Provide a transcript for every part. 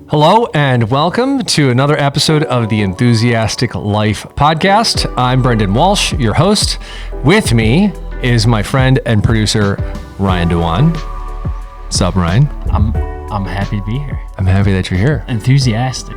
Hello and welcome to another episode of the Enthusiastic Life podcast. I'm Brendan Walsh, your host. With me is my friend and producer, Ryan Dewan. What's up, Ryan? I'm happy to be here. I'm happy that you're here. Enthusiastic.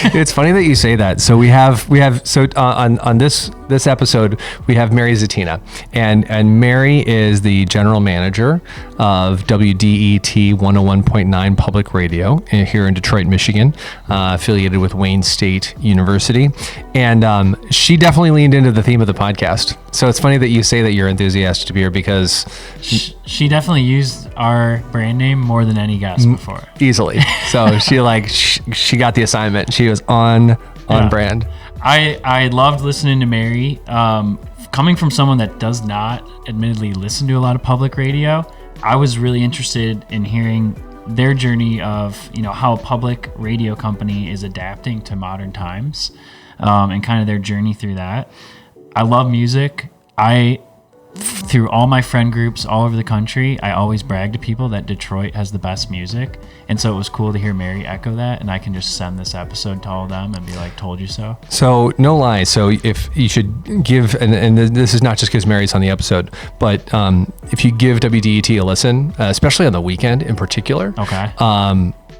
It's funny that you say that. So on this episode we have Mary Zatina, and Mary is the general manager of WDET 101.9 Public Radio here in Detroit, Michigan, affiliated with Wayne State University, and she definitely leaned into the theme of the podcast. So it's funny that you say that you're enthusiastic to be here because she definitely used our brand name more than any guest before. Easily. So she got the assignment. She was on brand. I loved listening to Mary. Coming from someone that does not admittedly listen to a lot of public radio, I was really interested in hearing their journey of, how a public radio company is adapting to modern times, and kind of their journey through that. I love music. Through all my friend groups all over the country, I always brag to people that Detroit has the best music. And so it was cool to hear Mary echo that, and I can just send this episode to all of them and be like, told you so. So no lie. So if you should give, and this is not just because Mary's on the episode, but if you give WDET a listen, especially on the weekend in particular, okay.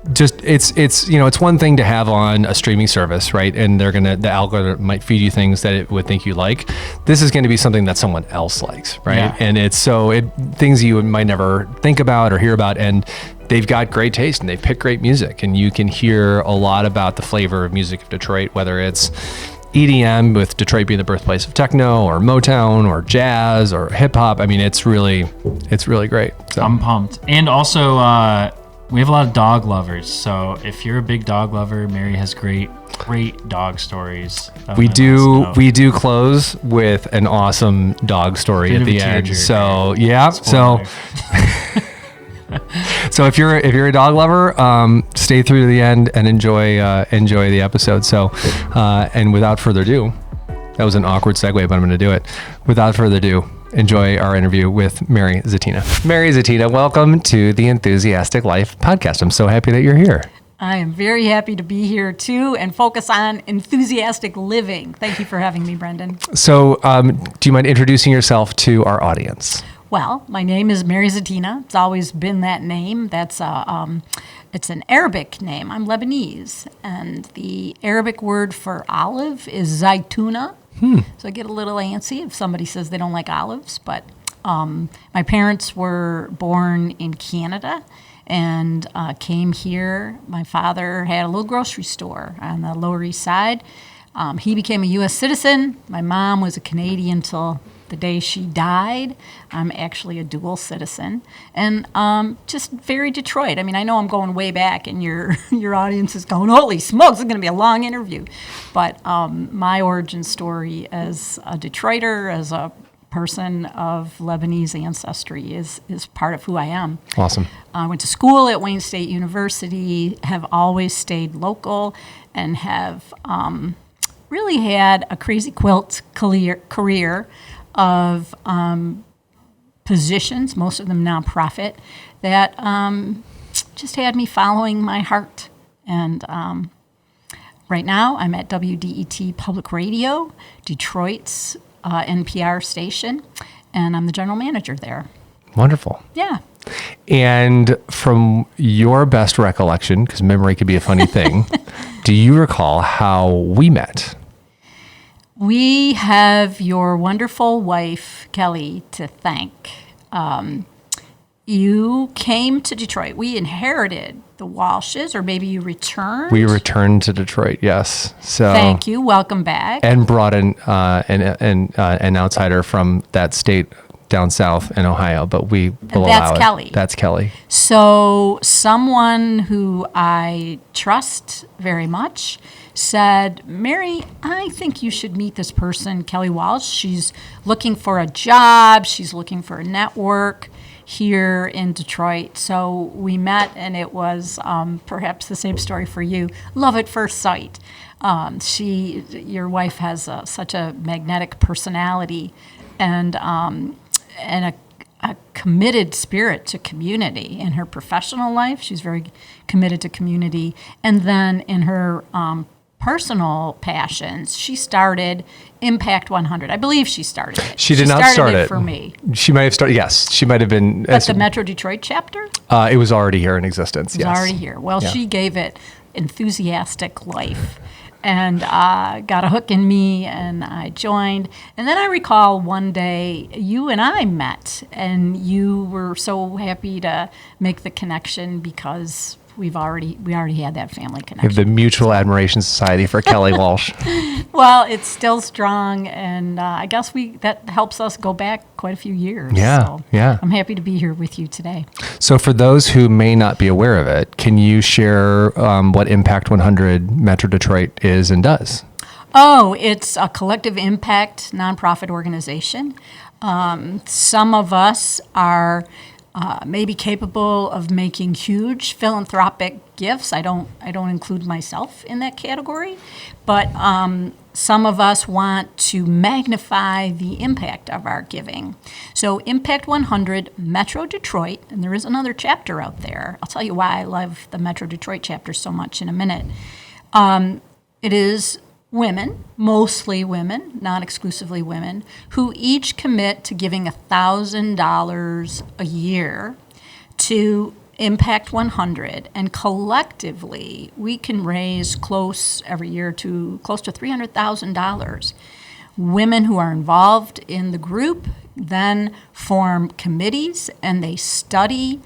It's one thing to have on a streaming service, right? And the algorithm might feed you things that it would think you like. This is going to be something that someone else likes, right? Yeah. And things you might never think about or hear about, and they've got great taste and they pick great music, and you can hear a lot about the flavor of music of Detroit, whether it's EDM, with Detroit being the birthplace of techno, or Motown, or jazz, or hip hop. I mean, it's really great. So. I'm pumped. And also, we have a lot of dog lovers, so if you're a big dog lover, Mary has great dog stories. We do close with an awesome dog story at the end. So yeah, so so if you're a dog lover, stay through to the end and enjoy the episode. So and without further ado, that was an awkward segue, but I'm going to do it. Without further ado, enjoy our interview with Mary Zatina. Mary Zatina, welcome to the Enthusiastic Life podcast. I'm so happy that you're here. I am very happy to be here too and focus on enthusiastic living. Thank you for having me, Brendan. So do you mind introducing yourself to our audience? Well, my name is Mary Zatina. It's always been that name. That's it's an Arabic name. I'm Lebanese, and the Arabic word for olive is zaytuna. So I get a little antsy if somebody says they don't like olives, but my parents were born in Canada and came here. My father had a little grocery store on the Lower East Side. He became a U.S. citizen. My mom was a Canadian till the day she died. I'm actually a dual citizen, and just very Detroit. I mean, I know I'm going way back, and your audience is going, holy smokes, it's going to be a long interview. But my origin story as a Detroiter, as a person of Lebanese ancestry, is part of who I am. Awesome. I went to school at Wayne State University, have always stayed local, and have really had a crazy quilt career of positions, most of them nonprofit, that just had me following my heart. And right now I'm at WDET Public Radio, Detroit's NPR station, and I'm the general manager there. Wonderful. Yeah. And from your best recollection, because memory could be a funny thing, do you recall how we met? We have your wonderful wife, Kelly, to thank. You came to Detroit. We inherited the Walshes, or maybe you returned? We returned to Detroit, yes. So thank you. Welcome back. And brought in an outsider from that state down south in Ohio, but we will allow it. That's Kelly. That's Kelly. So someone who I trust very much said, Mary, I think you should meet this person, Kelly Walsh. She's looking for a job. She's looking for a network here in Detroit. So we met, and it was perhaps the same story for you. Love at first sight. Your wife has such a magnetic personality, and a a committed spirit to community. In her professional life, she's very committed to community. And then in her personal passions, she started Impact 100. I believe she started it. She did not start it for me. She might have started, yes. She might have been. But the Metro Detroit chapter? It was already here in existence, It was already here. Well, she gave it enthusiastic life and got a hook in me, and I joined. And then I recall one day you and I met, and you were so happy to make the connection because we already had that family We have connection. the Mutual Admiration Society for Kelly Walsh. Well, it's still strong, and I guess that helps us go back quite a few years. Yeah, So yeah. I'm happy to be here with you today. So for those who may not be aware of it, can you share what Impact 100 Metro Detroit is and does? Oh, it's a collective impact nonprofit organization. Some of us are maybe capable of making huge philanthropic gifts. I don't include myself in that category, but some of us want to magnify the impact of our giving. So Impact 100 Metro Detroit, and there is another chapter out there. I'll tell you why I love the Metro Detroit chapter so much in a minute. It is women, mostly women, not exclusively women, who each commit to giving $1,000 a year to Impact 100, and collectively we can raise every year to close to $300,000. Women who are involved in the group then form committees, and they study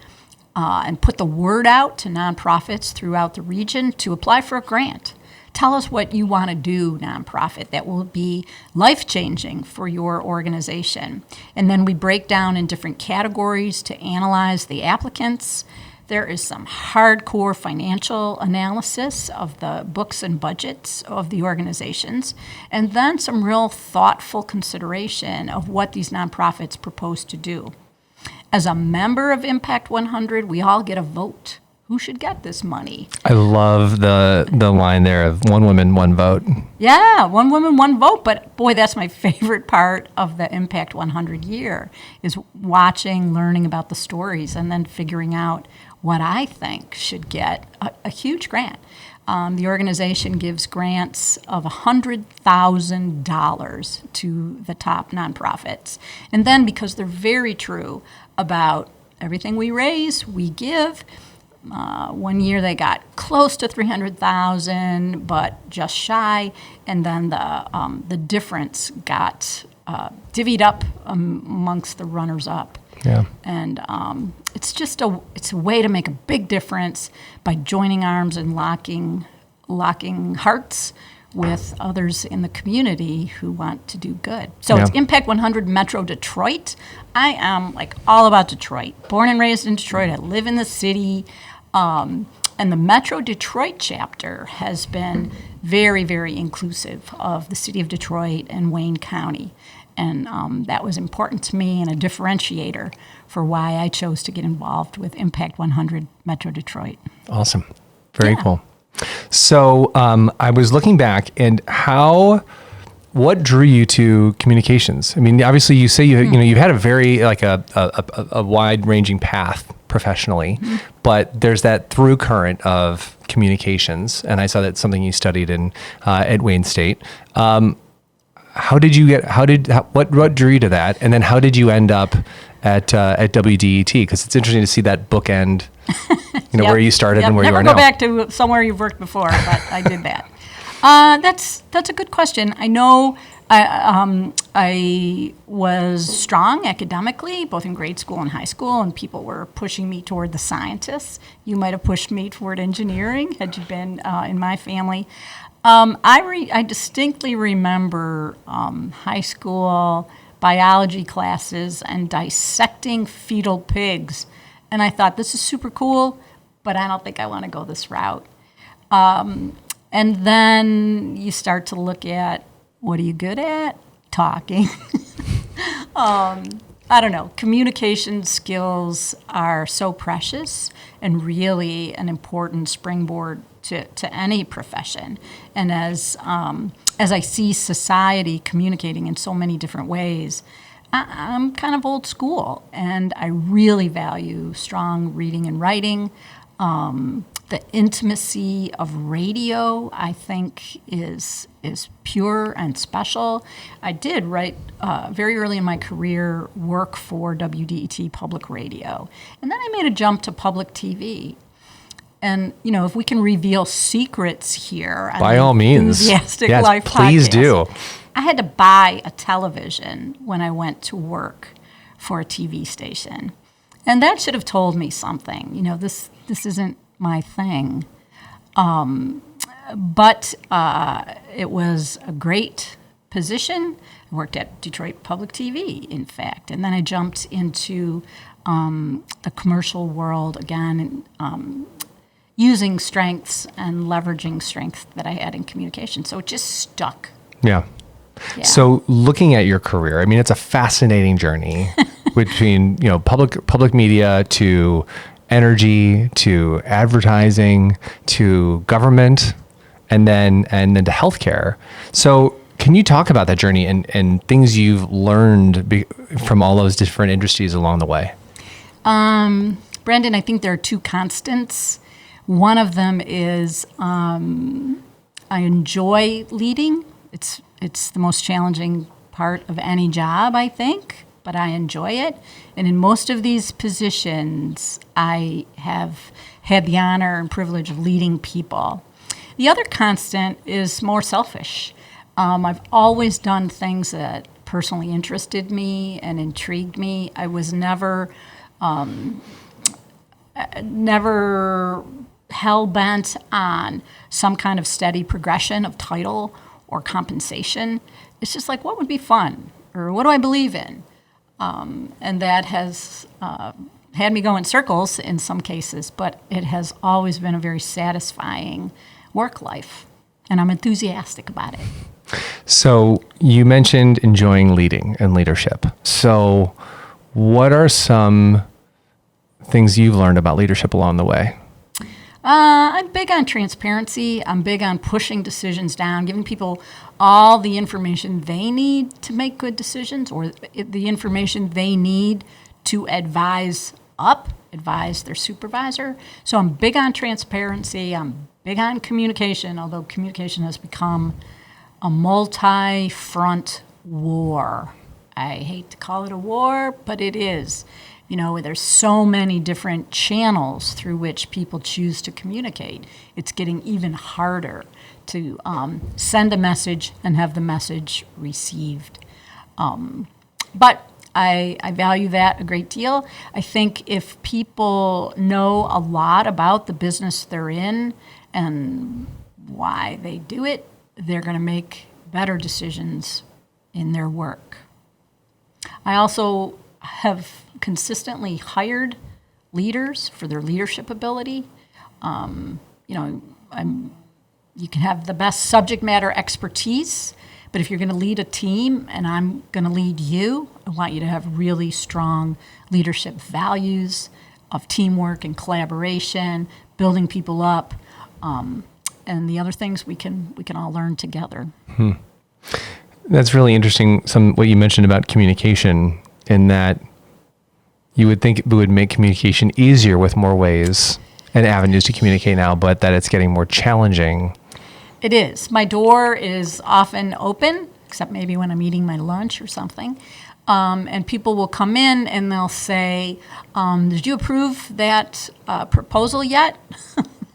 and put the word out to nonprofits throughout the region to apply for a grant. Tell us what you want to do, nonprofit, that will be life-changing for your organization. And then we break down in different categories to analyze the applicants. There is some hardcore financial analysis of the books and budgets of the organizations, and then some real thoughtful consideration of what these nonprofits propose to do. As a member of Impact 100, we all get a vote. Who should get this money? I love the line there of one woman, one vote. Yeah, one woman, one vote. But boy, that's my favorite part of the Impact 100 year, is watching, learning about the stories, and then figuring out what I think should get a huge grant. The organization gives grants of $100,000 to the top nonprofits. And then, because they're very true about everything we raise, we give. One year they got close to $300,000, but just shy, and then the difference got divvied up amongst the runners-up. Yeah. And it's just a way to make a big difference by joining arms and locking hearts with others in the community who want to do good. So It's Impact 100 Metro Detroit. I am all about Detroit. Born and raised in Detroit. I live in the city. And the Metro Detroit chapter has been very, very inclusive of the city of Detroit and Wayne County. And that was important to me and a differentiator for why I chose to get involved with Impact 100 Metro Detroit. Awesome. Very cool. So I was looking back, and what drew you to communications? I mean, obviously you say you've had a very a wide-ranging path professionally, but there's that through current of communications, and I saw that's something you studied at Wayne State. What drew you to that, and then how did you end up at WDET? Because it's interesting to see that bookend, where you started and where you are now. Never go back to somewhere you've worked before, but I did that. That's a good question. I know I was strong academically, both in grade school and high school, and people were pushing me toward the scientists. You might have pushed me toward engineering had you been in my family. I distinctly remember high school biology classes and dissecting fetal pigs, and I thought, this is super cool, but I don't think I want to go this route. And then you start to look at, what are you good at? Talking. I don't know. Communication skills are so precious and really an important springboard to any profession. And as I see society communicating in so many different ways, I'm kind of old school, and I really value strong reading and writing. The intimacy of radio, I think, is pure and special. I did write very early in my career work for WDET Public Radio, and then I made a jump to public TV. And if we can reveal secrets here, on By the all means, Enthusiastic yes, Life please podcast, do. I had to buy a television when I went to work for a TV station, and that should have told me something. This isn't my thing. But it was a great position. I worked at Detroit Public TV, in fact, and then I jumped into the commercial world again, using strengths and leveraging strengths that I had in communication. So it just stuck. Yeah. Yeah. So looking at your career, I mean, it's a fascinating journey between, public media to energy to advertising to government and then to healthcare. So can you talk about that journey and things you've learned from all those different industries along the way? Brandon, I think there are two constants. One of them is I enjoy leading. It's the most challenging part of any job, I think, but I enjoy it. And in most of these positions, I have had the honor and privilege of leading people. The other constant is more selfish. I've always done things that personally interested me and intrigued me. I was never hell-bent on some kind of steady progression of title or compensation. It's just like, what would be fun? Or what do I believe in? And that has had me go in circles in some cases, but it has always been a very satisfying work life, and I'm enthusiastic about it. So you mentioned enjoying leading and leadership. So what are some things you've learned about leadership along the way? I'm big on transparency. I'm big on pushing decisions down, giving people all the information they need to make good decisions, or the information they need to advise their supervisor. So I'm big on transparency. I'm big on communication, although communication has become a multi-front war. I hate to call it a war, but it is. There's so many different channels through which people choose to communicate. It's getting even harder to send a message and have the message received. But I value that a great deal. I think if people know a lot about the business they're in and why they do it, they're going to make better decisions in their work. I also have consistently hired leaders for their leadership ability. You can have the best subject matter expertise, but if you're going to lead a team and I'm going to lead you, I want you to have really strong leadership values of teamwork and collaboration, building people up, and the other things we can all learn together. That's really interesting. What you mentioned about communication, in that you would think it would make communication easier with more ways and avenues to communicate now, but that it's getting more challenging. It is. My door is often open, except maybe when I'm eating my lunch or something. And people will come in and they'll say, did you approve that proposal yet?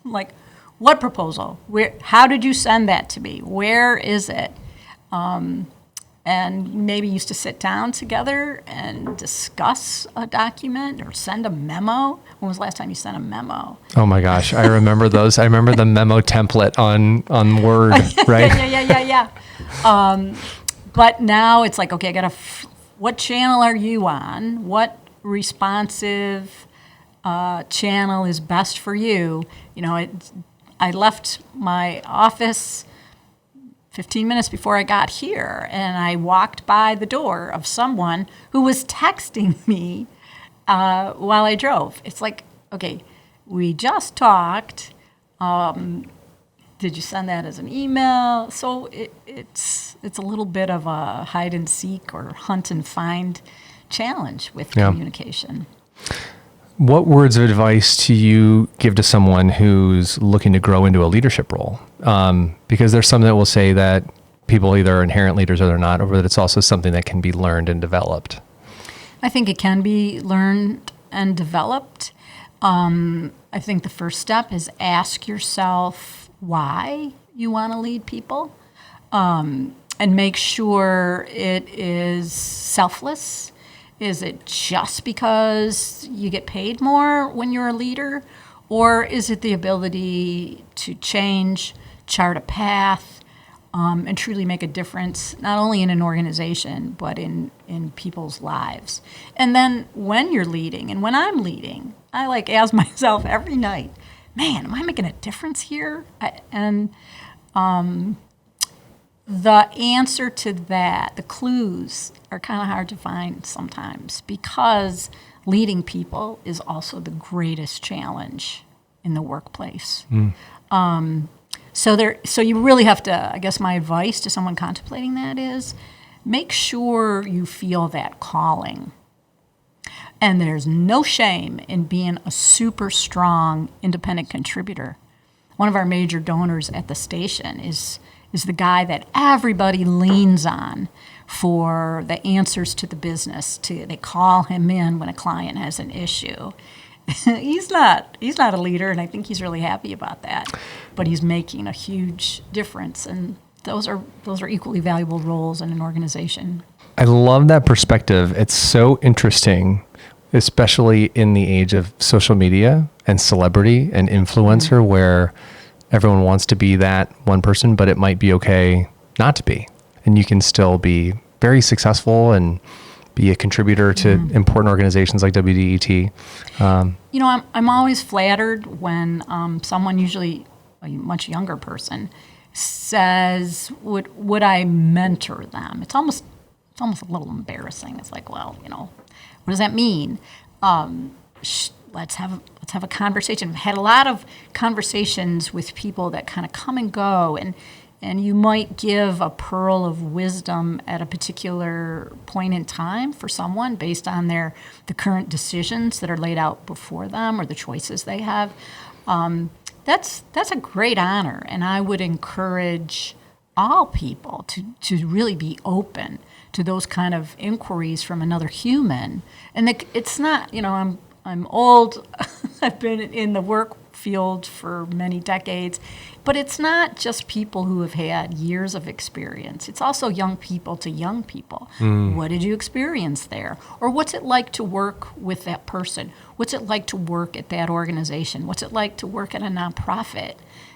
Like, what proposal? How did you send that to me? Where is it? And maybe used to sit down together and discuss a document or send a memo. When was the last time you sent a memo? Oh my gosh, I remember those. I remember the memo template on Word, right? Yeah. But now it's like, okay, what channel are you on? What responsive channel is best for you? I left my office 15 minutes before I got here, and I walked by the door of someone who was texting me while I drove. It's like, okay, we just talked. Did you send that as an email? So it's a little bit of a hide and seek or hunt and find challenge with communication. What words of advice do you give to someone who's looking to grow into a leadership role? Because there's some that will say that people either are inherent leaders or they're not, or that it's also something that can be learned and developed. I think it can be learned and developed. I think the first step is ask yourself why you want to lead people, and make sure it is selfless. Is it just because you get paid more when you're a leader, or is it the ability to change, chart a path, and truly make a difference, not only in an organization, but in people's lives? And then when you're leading, and when I'm leading, I ask myself every night, man, am I making a difference here? The answer to that, the clues, are kind of hard to find sometimes, because leading people is also the greatest challenge in the workplace. So you really have to, I guess my advice to someone contemplating that is, make sure you feel that calling. And there's no shame in being a super strong independent contributor. One of our major donors at the station is the guy that everybody leans on for the answers to the business. They call him in when a client has an issue. He's not a leader, and I think he's really happy about that. But he's making a huge difference, and those are equally valuable roles in an organization. I love that perspective. It's so interesting, especially in the age of social media and celebrity and influencer, where everyone wants to be that one person, but it might be okay not to be. And you can still be very successful and be a contributor to important organizations like WDET. I'm always flattered when someone, usually a much younger person, says, would I mentor them? It's almost a little embarrassing. It's like, well, what does that mean? Let's have a conversation. I've had a lot of conversations with people that kind of come and go, and you might give a pearl of wisdom at a particular point in time for someone based on the current decisions that are laid out before them or the choices they have. That's a great honor, and I would encourage all people to really be open to those kind of inquiries from another human. And it's not, I'm old. I've been in the work field for many decades, but it's not just people who have had years of experience. It's also young people to young people. What did you experience there? Or what's it like to work with that person? What's it like to work at that organization? What's it like to work at a nonprofit?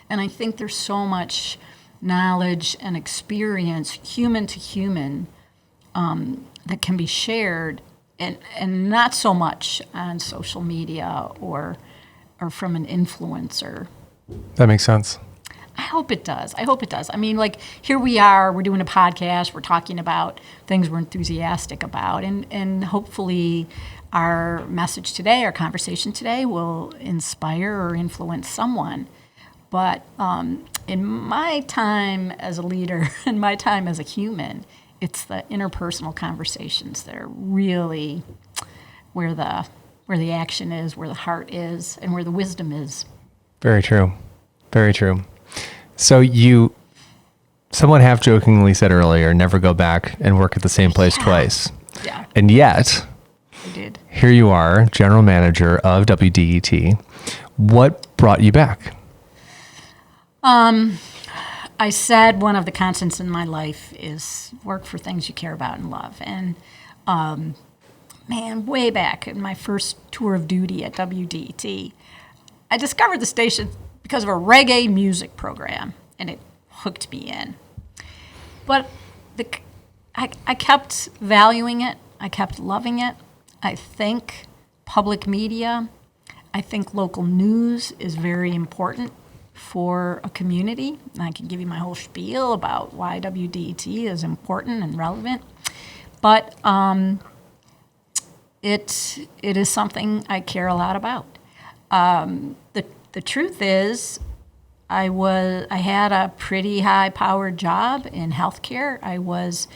And I think there's so much knowledge and experience, human to human, that can be shared, and not so much on social media or from an influencer. That makes sense. I hope it does. I mean, here we are, we're doing a podcast, we're talking about things we're enthusiastic about, and hopefully our message today, our conversation today, will inspire or influence someone. But in my time as a leader, in my time as a human, it's the interpersonal conversations that are really where the action is, where the heart is, and where the wisdom is. Very true. Very true. So someone half jokingly said earlier, never go back and work at the same place twice. Yeah. And yet, I did. Here you are, general manager of WDET. What brought you back? I said one of the constants in my life is work for things you care about and love. And way back in my first tour of duty at WDET, I discovered the station because of a reggae music program, and it hooked me in. But I kept valuing it. I kept loving it. I think public media, I think local news is very important for a community. And I can give you my whole spiel about why WDET is important and relevant. But it is something I care a lot about. The truth is, I had a pretty high-powered job in healthcare. I was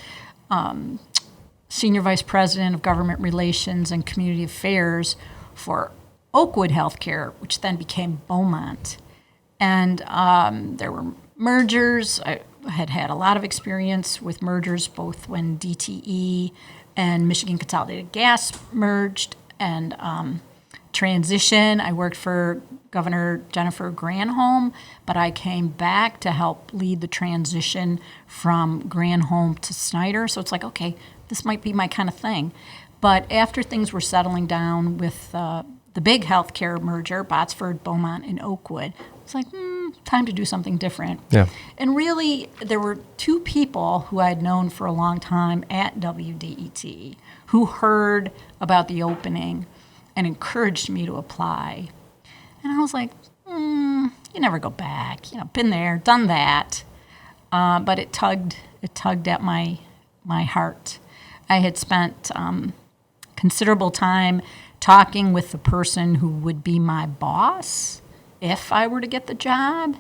Senior Vice President of Government Relations and Community Affairs for Oakwood Healthcare, which then became Beaumont. And there were mergers. I had a lot of experience with mergers, both when DTE and Michigan Consolidated Gas merged, and transition. I worked for Governor Jennifer Granholm, but I came back to help lead the transition from Granholm to Snyder. So it's like, okay, this might be my kind of thing. But after things were settling down with the big healthcare merger, Botsford, Beaumont, and Oakwood, it's like, time to do something different. Yeah. And really, there were two people who I'd known for a long time at WDET who heard about the opening and encouraged me to apply. And I was like, you never go back. Been there, done that. But it tugged at my heart. I had spent considerable time talking with the person who would be my boss if I were to get the job.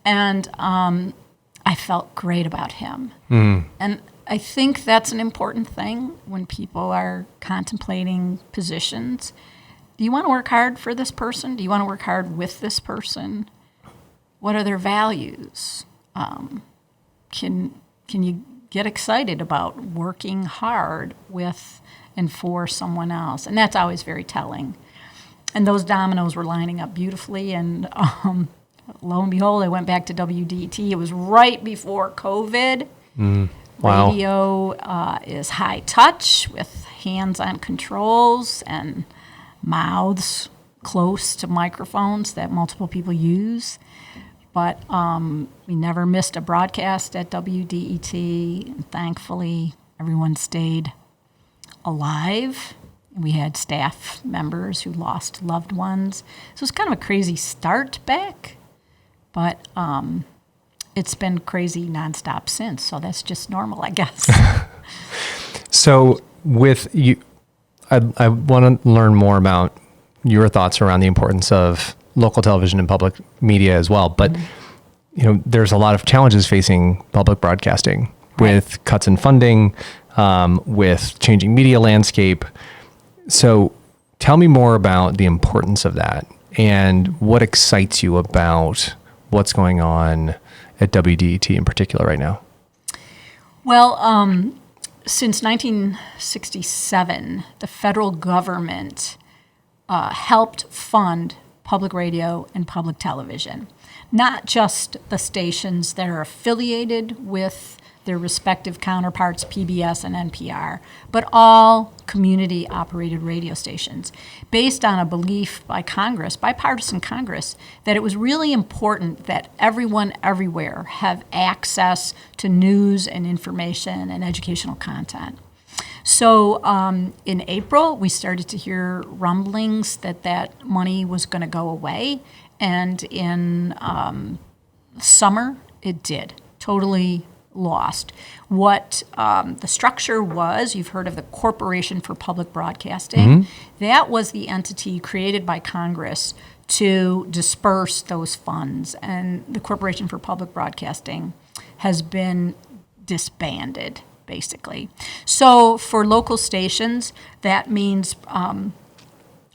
And I felt great about him. And I think that's an important thing when people are contemplating positions. Do you want to work hard for this person? Do you want to work hard with this person? What are their values? Can you get excited about working hard with and for someone else? And that's always very telling. And those dominoes were lining up beautifully. And lo and behold, I went back to WDET. It was right before COVID. Wow. Radio is high touch with hands-on controls and mouths close to microphones that multiple people use. But we never missed a broadcast at WDET. And thankfully, everyone stayed alive. We had staff members who lost loved ones. So it's kind of a crazy start back, but it's been crazy nonstop since. So that's just normal, I guess. So with you, I want to learn more about your thoughts around the importance of local television and public media as well. But there's a lot of challenges facing public broadcasting with cuts in funding, with changing media landscape. So tell me more about the importance of that and what excites you about what's going on at WDET in particular right now. Well, since 1967, the federal government helped fund public radio and public television, not just the stations that are affiliated with their respective counterparts, PBS and NPR, but all community-operated radio stations, based on a belief by Congress, bipartisan Congress, that it was really important that everyone everywhere have access to news and information and educational content. So in April, we started to hear rumblings that money was going to go away, and in summer, it did, totally lost. What the structure was, you've heard of the Corporation for Public Broadcasting. That was the entity created by Congress to disperse those funds. And the Corporation for Public Broadcasting has been disbanded, basically. So for local stations, that means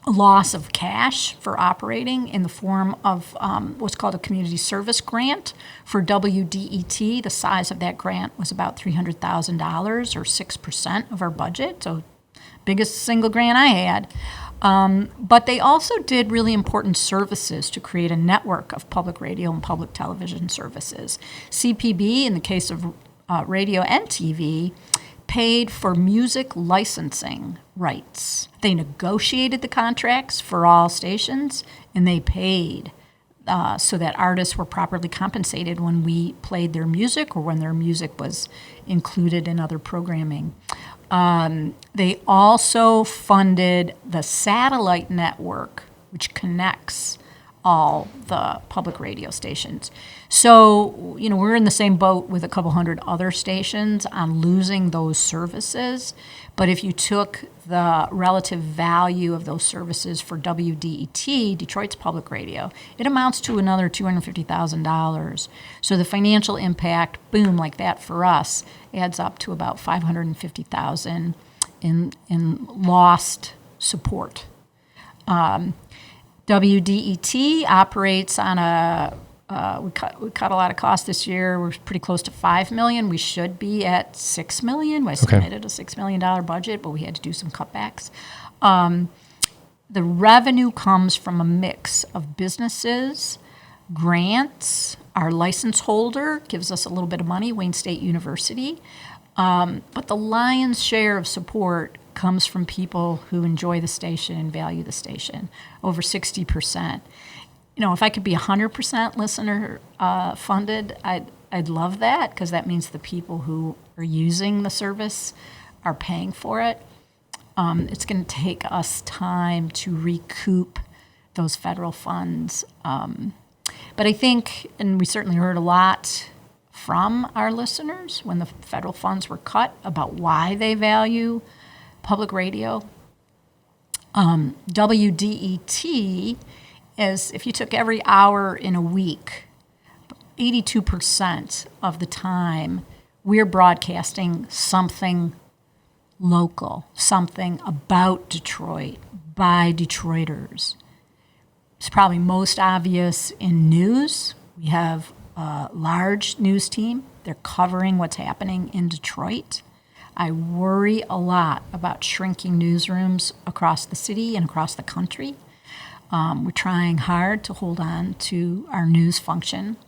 a loss of cash for operating in the form of what's called a community service grant. For WDET, the size of that grant was about $300,000 or 6% of our budget, so biggest single grant I had. But they also did really important services to create a network of public radio and public television services. CPB, in the case of radio and TV, paid for music licensing rights. They negotiated the contracts for all stations, and they paid so that artists were properly compensated when we played their music or when their music was included in other programming. They also funded the satellite network, which connects all the public radio stations. So, we're in the same boat with a couple hundred other stations on losing those services. But if you took the relative value of those services for WDET, Detroit's public radio, it amounts to another $250,000. So the financial impact, boom, like that for us, adds up to about $550,000 in lost support. WDET operates on we cut a lot of costs this year. We're pretty close to $5 million. We should be at $6 million. I submitted a $6 million budget, but we had to do some cutbacks. The revenue comes from a mix of businesses, grants. Our license holder gives us a little bit of money, Wayne State University. But the lion's share of support comes from people who enjoy the station and value the station, over 60%. If I could be 100% listener funded, I'd love that, because that means the people who are using the service are paying for it. It's going to take us time to recoup those federal funds. But I think, and we certainly heard a lot from our listeners when the federal funds were cut about why they value public radio. WDET is, if you took every hour in a week, 82% of the time we're broadcasting something local, something about Detroit by Detroiters. It's probably most obvious in news. We have a large news team. They're covering what's happening in Detroit. I worry a lot about shrinking newsrooms across the city and across the country. We're trying hard to hold on to our news function.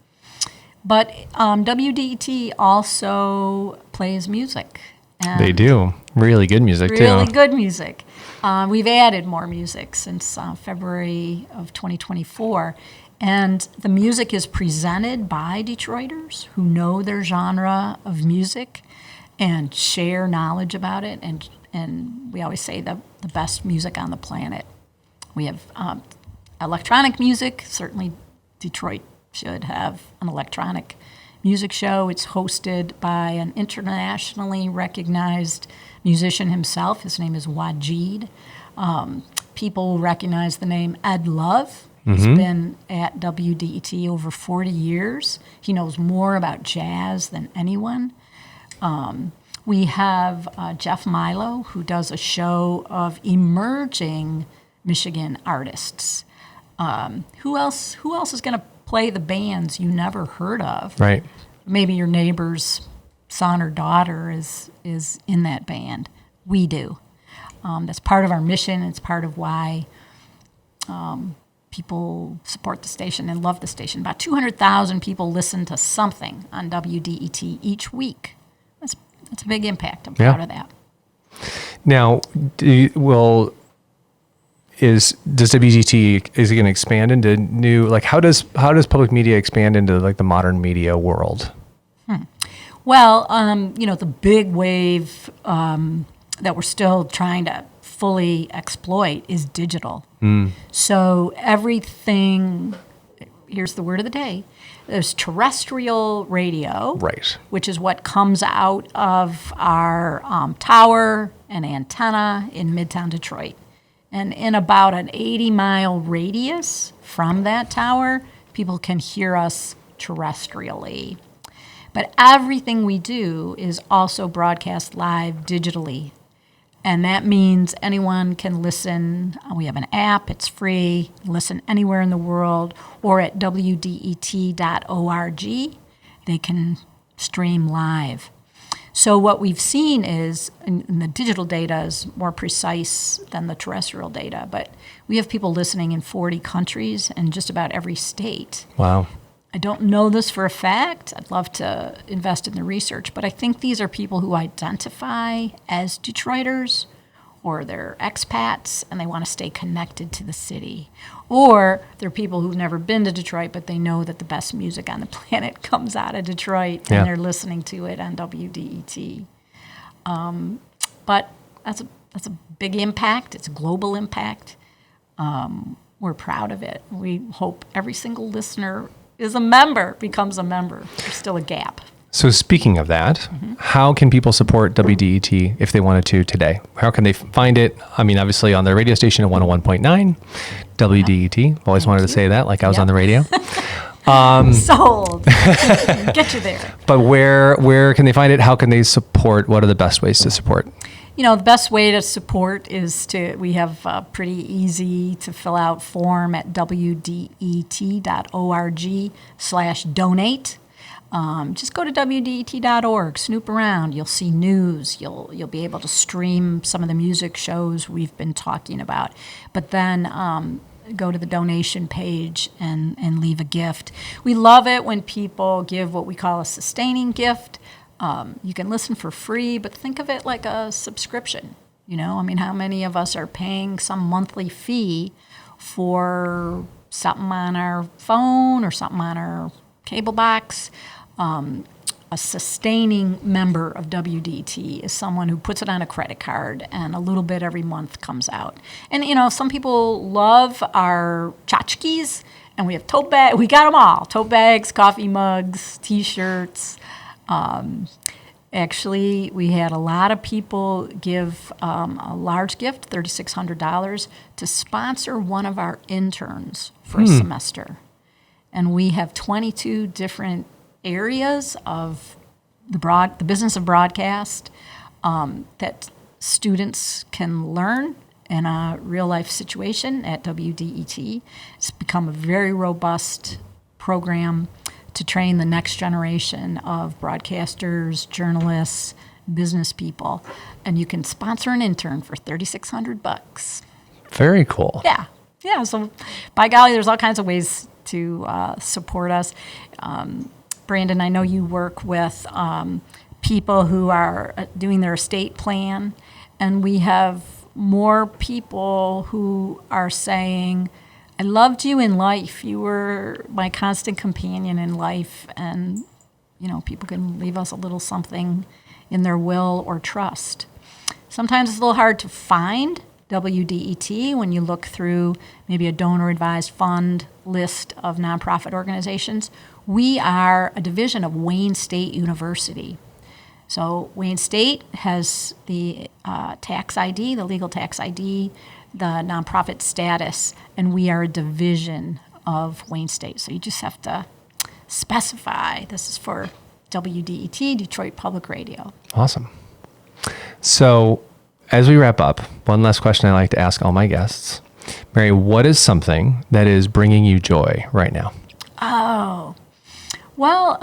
But WDET also plays music. And They do. Really good music, too. really good music. We've added more music since February of 2024. And the music is presented by Detroiters who know their genre of music and share knowledge about it. And we always say the best music on the planet. We have electronic music. Certainly Detroit should have an electronic music show. It's hosted by an internationally recognized musician himself. His name is Wajid. People recognize the name Ed Love. He's been at WDET over 40 years. He knows more about jazz than anyone. We have Jeff Milo, who does a show of emerging Michigan artists. Who else is going to play the bands you never heard of? Right. Maybe your neighbor's son or daughter is in that band. We do. That's part of our mission. It's part of why people support the station and love the station. About 200,000 people listen to something on WDET each week. That's a big impact. I'm proud of that. Now, does WDET, is it going to expand into new, like how does public media expand into like the modern media world? Well, the big wave that we're still trying to fully exploit is digital. So everything, here's the word of the day, there's terrestrial radio, Right. which is what comes out of our tower and antenna in Midtown Detroit. And in about an 80-mile radius from that tower, people can hear us terrestrially. But everything we do is also broadcast live digitally. And that means anyone can listen. We have an app, it's free. Listen anywhere in the world, or at wdet.org. They can stream live. So what we've seen is, and the digital data is more precise than the terrestrial data, but we have people listening in 40 countries and just about every state. Wow. I don't know this for a fact. I'd love to invest in the research, but I think these are people who identify as Detroiters, or they're expats and they want to stay connected to the city. Or they're people who've never been to Detroit, but they know that the best music on the planet comes out of Detroit, and they're listening to it on WDET. But that's a big impact. It's a global impact. we're proud of it. We hope every single listener is a member, becomes a member. There's still a gap. So speaking of that, how can people support WDET if they wanted to today? How can they find it? I mean, obviously on the radio station at 101.9 WDET. Always wanted to say that like I was on the radio. Sold. Get you there. But where can they find it? How can they support? What are the best ways to support? The best way to support is we have a pretty easy to fill out form at wdet.org/donate. Just go to wdet.org, snoop around. You'll see news. You'll be able to stream some of the music shows we've been talking about. But then go to the donation page and leave a gift. We love it when people give what we call a sustaining gift. You can listen for free, but think of it like a subscription. How many of us are paying some monthly fee for something on our phone or something on our cable box? A sustaining member of WDT is someone who puts it on a credit card and a little bit every month comes out. And, some people love our tchotchkes, and we have tote bags. We got them all. Tote bags, coffee mugs, T-shirts. Actually, we had a lot of people give a large gift, $3,600, to sponsor one of our interns for a semester. And we have 22 different areas of the business of broadcast that students can learn in a real-life situation at WDET. It's become a very robust program to train the next generation of broadcasters, journalists, business people. And you can sponsor an intern for $3,600. Very cool. Yeah. So, by golly, there's all kinds of ways to support us. Brandon, I know you work with people who are doing their estate plan, and we have more people who are saying, I loved you in life. You were my constant companion in life. And, people can leave us a little something in their will or trust. Sometimes it's a little hard to find WDET when you look through maybe a donor-advised fund list of nonprofit organizations. We are a division of Wayne State University. So Wayne State has the tax ID, the legal tax ID, the nonprofit status, and we are a division of Wayne State. So you just have to specify this is for WDET, Detroit Public Radio. Awesome. So as we wrap up, one last question I like to ask all my guests. Mary, what is something that is bringing you joy right now? Oh, well,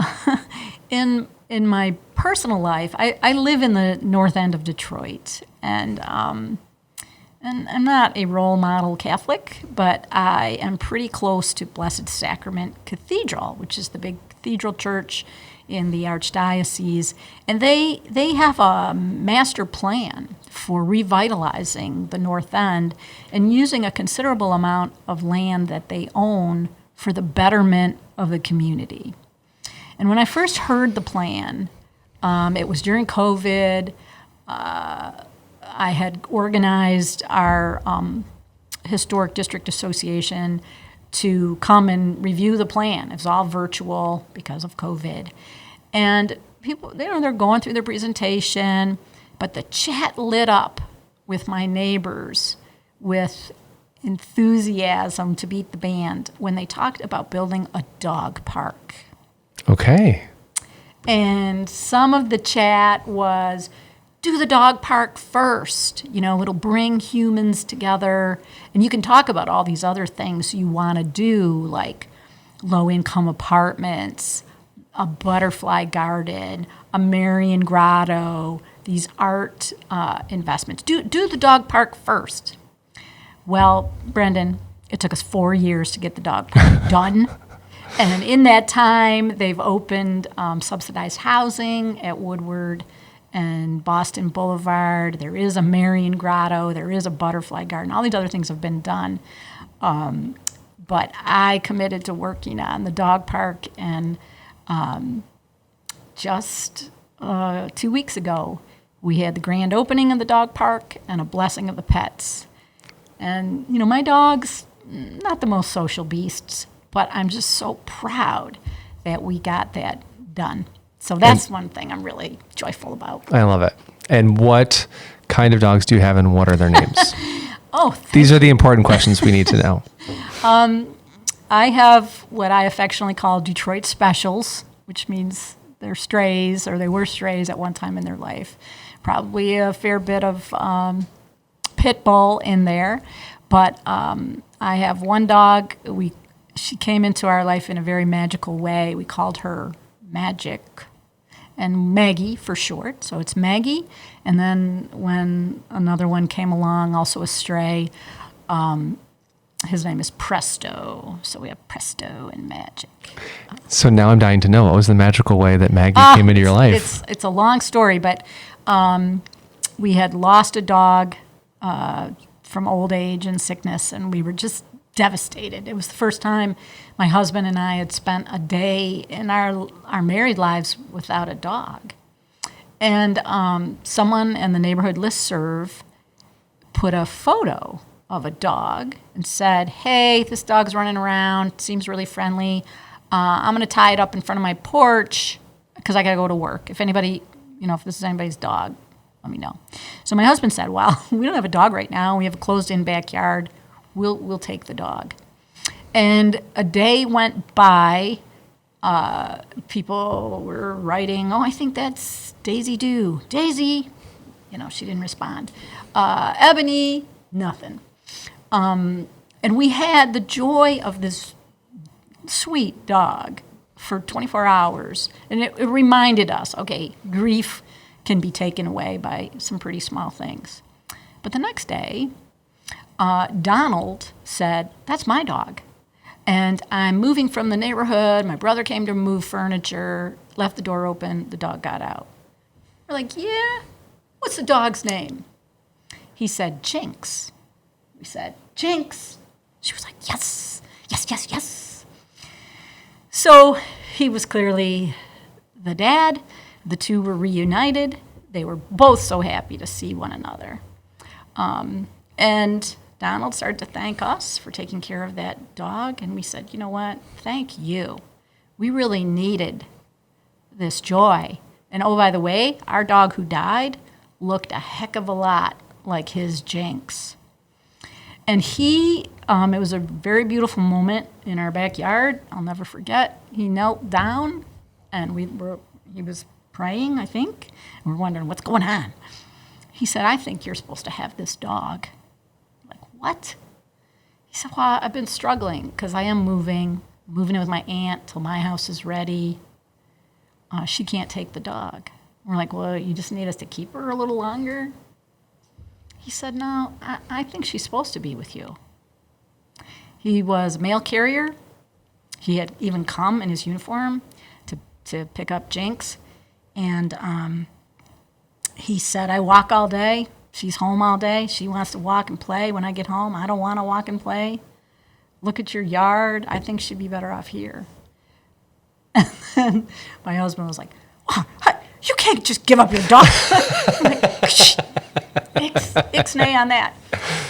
in my personal life, I live in the north end of Detroit, and I'm not a role model Catholic, but I am pretty close to Blessed Sacrament Cathedral, which is the big cathedral church in the Archdiocese, and they have a master plan for revitalizing the North End and using a considerable amount of land that they own for the betterment of the community. And when I first heard the plan, it was during COVID. I had organized our Historic District Association to come and review the plan. It was all virtual because of COVID. And people, they're going through their presentation, but the chat lit up with my neighbors with enthusiasm to beat the band when they talked about building a dog park. Okay. And some of the chat was, do the dog park first. It'll bring humans together. And you can talk about all these other things you want to do, like low-income apartments, a butterfly garden, a Marian grotto, these art investments. Do the dog park first. Well, Brendan, it took us 4 years to get the dog park done. And in that time, they've opened subsidized housing at Woodward and Boston Boulevard. There is a Marian grotto. There is a butterfly garden. All these other things have been done. But I committed to working on the dog park, and just 2 weeks ago, we had the grand opening of the dog park and a blessing of the pets. And, my dogs, not the most social beasts, but I'm just so proud that we got that done. So that's one thing I'm really joyful about. I love it. And what kind of dogs do you have, and what are their names? These are the important questions we need to know. I have what I affectionately call Detroit Specials, which means they're strays, or they were strays at one time in their life. Probably a fair bit of pit bull in there. But I have one dog. She came into our life in a very magical way. We called her Magic, and Maggie for short. So it's Maggie. And then when another one came along, also a stray, his name is Presto. So we have Presto and Magic. So now I'm dying to know, what was the magical way that Maggie came into your life? It's a long story, but we had lost a dog from old age and sickness, and we were just devastated. It was the first time my husband and I had spent a day in our married lives without a dog. And someone in the neighborhood listserv put a photo of a dog and said, hey, this dog's running around, seems really friendly. I'm going to tie it up in front of my porch because I got to go to work. If anybody, if this is anybody's dog, let me know. So my husband said, well, we don't have a dog right now. We have a closed-in backyard. We'll take the dog. And a day went by. People were writing, I think that's Daisy Doo. Daisy, she didn't respond. Ebony, nothing. And we had the joy of this sweet dog for 24 hours. And it reminded us, okay, grief can be taken away by some pretty small things. But the next day, Donald said, that's my dog. And I'm moving from the neighborhood. My brother came to move furniture, left the door open. The dog got out. We're like, yeah, what's the dog's name? He said, Jinx. We said, Jinx. She was like, yes, yes, yes, yes. So he was clearly the dad. The two were reunited. They were both so happy to see one another. And Donald started to thank us for taking care of that dog. And we said, you know what? Thank you. We really needed this joy. And oh, by the way, our dog who died looked a heck of a lot like his Jinx. And it was a very beautiful moment in our backyard. I'll never forget. He knelt down and he was praying, I think. And we're wondering, what's going on? He said, I think you're supposed to have this dog. What? He said, well, I've been struggling because I am moving in with my aunt till my house is ready. She can't take the dog. We're like, well, you just need us to keep her a little longer? He said, no, I think she's supposed to be with you. He was a mail carrier. He had even come in his uniform to pick up Jinx. And he said, I walk all day. She's home all day. She wants to walk and play. When I get home, I don't want to walk and play. Look at your yard. I think she'd be better off here. And then my husband was like, oh, you can't just give up your dog. I'm like, shh, ixnay on that.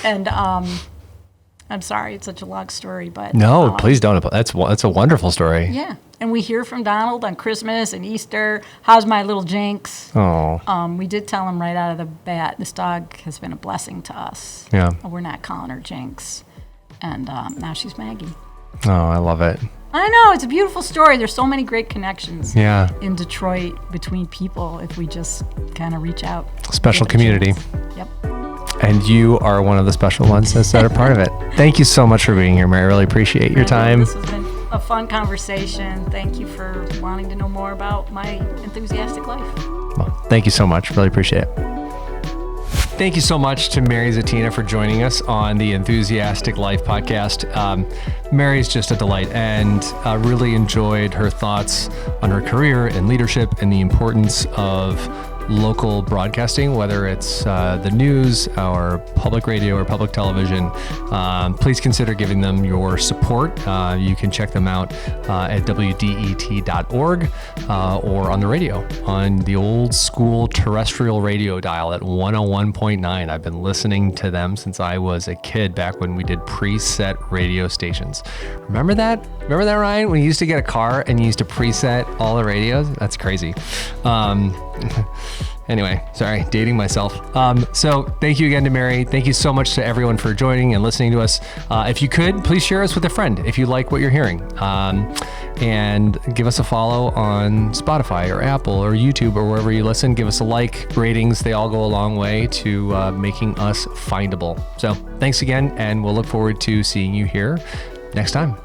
And I'm sorry, it's such a long story, but no, please don't. That's a wonderful story. Yeah, and we hear from Donald on Christmas and Easter. How's my little Jinx? Oh, we did tell him right out of the bat, this dog has been a blessing to us. Yeah, we're not calling her Jinx, and now she's Maggie. Oh, I love it. I know, it's a beautiful story. There's so many great connections in Detroit between people if we just kind of reach out. Special community. Yep. And you are one of the special ones that are part of it. Thank you so much for being here, Mary. I really appreciate your time. This has been a fun conversation. Thank you for wanting to know more about my enthusiastic life. Well, thank you so much. Really appreciate it. Thank you so much to Mary Zatina for joining us on the Enthusiastic Life podcast. Mary's just a delight, and really enjoyed her thoughts on her career and leadership and the importance of local broadcasting, whether it's the news or public radio or public television, please consider giving them your support. You can check them out at WDET.org or on the radio on the old school terrestrial radio dial at 101.9. I've been listening to them since I was a kid, back when we did preset radio stations. Remember that? Remember that, Ryan? When you used to get a car and you used to preset all the radios? That's crazy. Anyway, sorry, dating myself. So thank you again to Mary. Thank you so much to everyone for joining and listening to us. If you could, please share us with a friend if you like what you're hearing. And give us a follow on Spotify or Apple or YouTube or wherever you listen. Give us a like, ratings. They all go a long way to making us findable. So thanks again, and we'll look forward to seeing you here next time.